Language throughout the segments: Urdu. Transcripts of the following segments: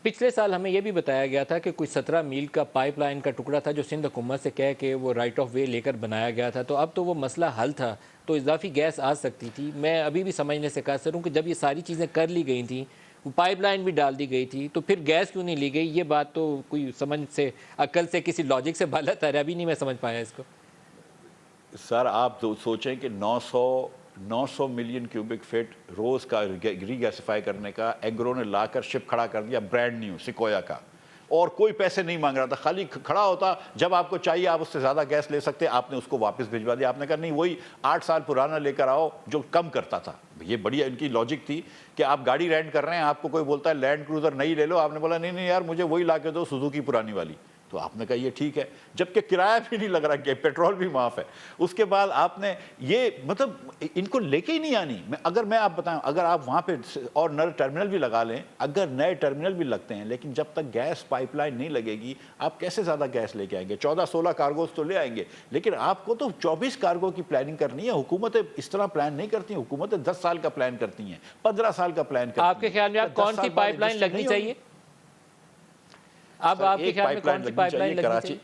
پچھلے سال ہمیں یہ بھی بتایا گیا تھا کہ کوئی 17 میل کا پائپ لائن کا ٹکڑا تھا جو سندھ حکومت سے کہہ کے وہ رائٹ آف وے لے کر بنایا گیا تھا، تو اب تو وہ مسئلہ حل تھا، تو اضافی گیس آ سکتی تھی۔ میں ابھی بھی سمجھنے سے قاصر ہوں کہ جب یہ ساری چیزیں کر لی گئی تھیں، وہ پائپ لائن بھی ڈال دی گئی تھی، تو پھر گیس کیوں نہیں لی گئی؟ یہ بات تو کوئی سمجھ سے، عقل سے، کسی لاجک سے بالا تر ہے، ابھی نہیں میں سمجھ پایا اس کو۔ سر آپ سوچیں کہ 900 ملین کیوبک فٹ روز کا ری گیسیفائی کرنے کا ایگرو نے لا کر شپ کھڑا کر دیا، برانڈ نیو سیکویا کا، اور کوئی پیسے نہیں مانگ رہا تھا، خالی کھڑا ہوتا، جب آپ کو چاہیے آپ اس سے زیادہ گیس لے سکتے، آپ نے اس کو واپس بھجوا دیا۔ آپ نے کہا نہیں، وہی 8 سال پرانا لے کر آؤ جو کم کرتا تھا۔ یہ بڑی ان کی لاجک تھی کہ آپ گاڑی رینٹ کر رہے ہیں، آپ کو کوئی بولتا ہے لینڈ کروزر نہیں لے لو، آپ نے بولا نہیں نہیں یار مجھے وہی لا کے دو سوزوکی پرانی والی، تو آپ نے کہا یہ ٹھیک ہے، جبکہ کرایہ بھی نہیں لگ رہا، کہ پیٹرول بھی معاف ہے۔ اس کے بعد آپ نے یہ مطلب ان کو لے کے ہی نہیں آنی۔ اگر میں آپ بتاؤں، اگر آپ وہاں پہ اور نئے ٹرمینل بھی لگا لیں، اگر نئے ٹرمینل بھی لگتے ہیں، لیکن جب تک گیس پائپ لائن نہیں لگے گی آپ کیسے زیادہ گیس لے کے آئیں گے؟ 14-16 کارگوز تو لے آئیں گے، لیکن آپ کو تو 24 کارگو کی پلاننگ کرنی ہے۔ حکومتیں اس طرح پلان نہیں کرتی ہیں، حکومتیں 10 سال کا پلان کرتی ہیں، 15 سال کا پلان کرتی ہیں۔ آپ کے خیال میں کون سی پائپ لائن لگنی چاہیے؟ اب آپ کے خیال میں کون سی پائپ لائن لگنی چاہیے؟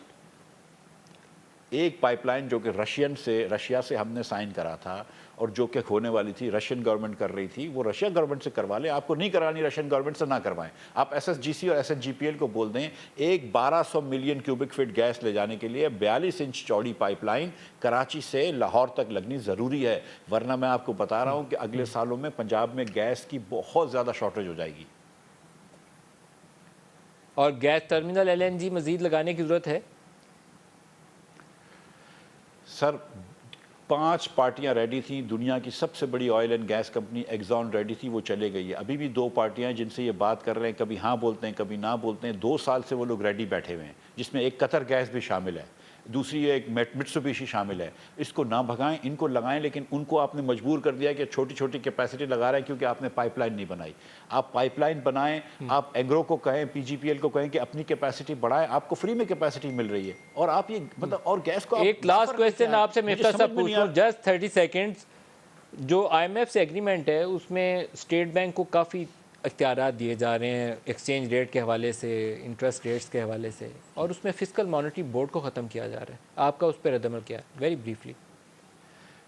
ایک پائپ لائن جو کہ رشیا سے ہم نے سائن کرا تھا، اور جو کہ ہونے والی تھی، رشین گورنمنٹ کر رہی تھی، وہ رشیا گورنمنٹ سے کروا لیں۔ آپ کو نہیں کرانی رشین گورنمنٹ سے، نہ کروائیں۔ آپ ایس ایس جی سی اور S S G P L کو بول دیں ایک 1200 ملین کیوبک فٹ گیس لے جانے کے لیے 42 انچ چوڑی پائپ لائن کراچی سے لاہور تک لگنی ضروری ہے، ورنہ میں آپ کو بتا رہا ہوں کہ اگلے سالوں میں پنجاب میں گیس کی بہت زیادہ شارٹیج ہو جائے گی۔ اور gas terminal L N G مزید لگانے کی ضرورت ہے؟ سر 5 پارٹیاں ریڈی تھیں، دنیا کی سب سے بڑی oil and gas company Exxon ready تھی، وہ چلے گئی ہے۔ ابھی بھی 2 پارٹیاں ہیں جن سے یہ بات کر رہے ہیں، کبھی ہاں بولتے ہیں کبھی نہ بولتے ہیں۔ 2 سال سے وہ لوگ ریڈی بیٹھے ہوئے ہیں، جس میں ایک قطر گیس بھی شامل ہے، دوسری ایک مٹسوبیشی شامل ہے۔ اس کو نہ بھگائیں، ان کو لگائیں، لیکن ان کو آپ نے مجبور کر دیا کہ چھوٹی چھوٹی کیپیسٹی لگا رہے ہیں کیونکہ آپ نے پائپ لائن نہیں بنائی۔ آپ پائپ لائن بنائیں، آپ ایگرو کو کہیں، پی جی پی ایل کو کہیں کہ اپنی کیپیسٹی بڑھائیں، آپ کو فری میں کیپیسٹی مل رہی ہے، اور آپ یہ مطلب اور گیس کو ایک لاسٹ کویسچن آپ سے مفتا صاحب پوچھ لوں، جسٹ 30 سیکنڈز۔ جو آئی ایم ایف سے ایگریمنٹ ہے اس میں اسٹیٹ بینک کو کافی اختیارات دیے جا رہے ہیں ایکسچینج ریٹ کے حوالے سے، انٹرسٹ ریٹس کے حوالے سے، اور اس میں فسکل مانیٹری بورڈ کو ختم کیا جا رہا ہے۔ آپ کا اس پہ رد عمل کیا ہے؟ Very briefly.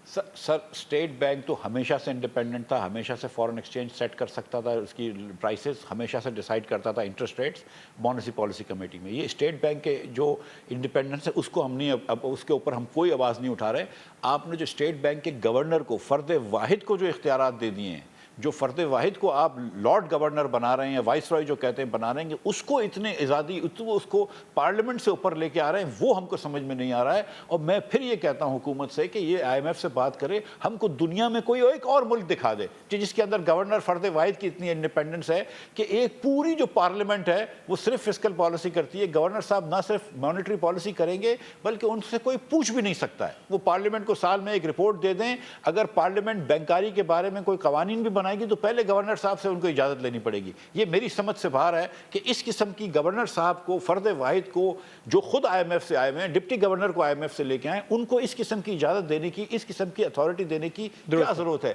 Sir State Bank تو ہمیشہ سے انڈیپینڈنٹ تھا، ہمیشہ سے فورن ایکسچینج سیٹ کر سکتا تھا، اس کی پرائسز ہمیشہ سے ڈیسائیڈ کرتا تھا interest rates monetary policy committee میں۔ یہ اسٹیٹ بینک کے جو انڈیپینڈنس ہے اس کو ہم نہیں، اب اس کے اوپر ہم کوئی آواز نہیں اٹھا رہے۔ آپ نے جو اسٹیٹ بینک کے گورنر کو، فرد واحد کو جو اختیارات دے دیے ہیں، جو فرد واحد کو آپ لارڈ گورنر بنا رہے ہیں، وائس رائے جو کہتے ہیں بنا رہے ہیں، اس کو اتنے آزادی، اس کو پارلیمنٹ سے اوپر لے کے آ رہے ہیں، وہ ہم کو سمجھ میں نہیں آ رہا ہے۔ اور میں پھر یہ کہتا ہوں حکومت سے کہ یہ آئی ایم ایف سے بات کرے، ہم کو دنیا میں کوئی ایک اور ملک دکھا دے جس کے اندر گورنر فرد واحد کی اتنی انڈیپینڈنس ہے کہ ایک پوری جو پارلیمنٹ ہے وہ صرف فسکل پالیسی کرتی ہے۔ گورنر صاحب نہ صرف مانیٹری پالیسی کریں گے بلکہ ان سے کوئی پوچھ بھی نہیں سکتا ہے۔ وہ پارلیمنٹ کو سال میں ایک رپورٹ دے دیں، اگر پارلیمنٹ بینکاری کے بارے میں کوئی قوانین بھی بنائے گی تو پہلے گورنر صاحب سے ان کو اجازت لینی پڑے گی۔ یہ میری سمجھ سے باہر ہے کہ اس قسم کی گورنر صاحب کو، فرد واحد کو جو خود آئی ایم ایف سے آئے ہوئے ہیں، ڈپٹی گورنر کو آئی ایم ایف سے لے کے آئیں، ان کو اس قسم کی اجازت دینے کی، اس قسم کی اتھارٹی دینے کی کیا ضرورت ہے؟